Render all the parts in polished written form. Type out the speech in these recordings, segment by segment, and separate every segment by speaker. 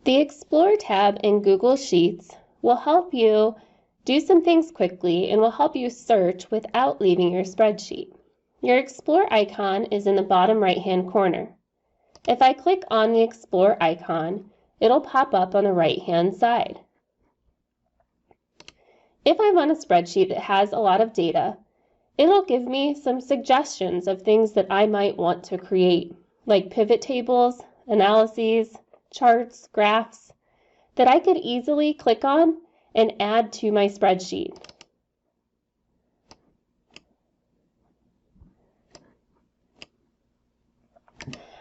Speaker 1: The Explore tab in Google Sheets will help you do some things quickly and will help you search without leaving your spreadsheet. Your Explore icon is in the bottom right-hand corner. If I click on the Explore icon, it'll pop up on the right-hand side. If I'm on a spreadsheet that has a lot of data, it'll give me some suggestions of things that I might want to create, like pivot tables, analyses, charts, graphs, that I could easily click on and add to my spreadsheet.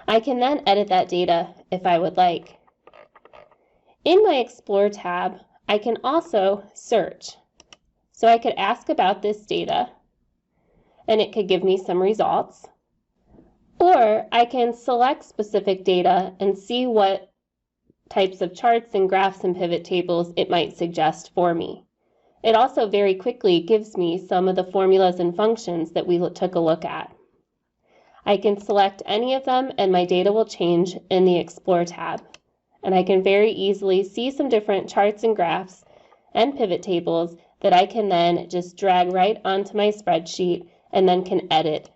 Speaker 1: I can then edit that data if I would like. In my Explore tab, I can also search. So I could ask about this data, and it could give me some results. Or I can select specific data and see what types of charts and graphs and pivot tables it might suggest for me. It also very quickly gives me some of the formulas and functions that we took a look at. I can select any of them and my data will change in the Explore tab. And I can very easily see some different charts and graphs and pivot tables that I can then just drag right onto my spreadsheet and then can edit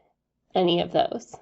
Speaker 1: any of those.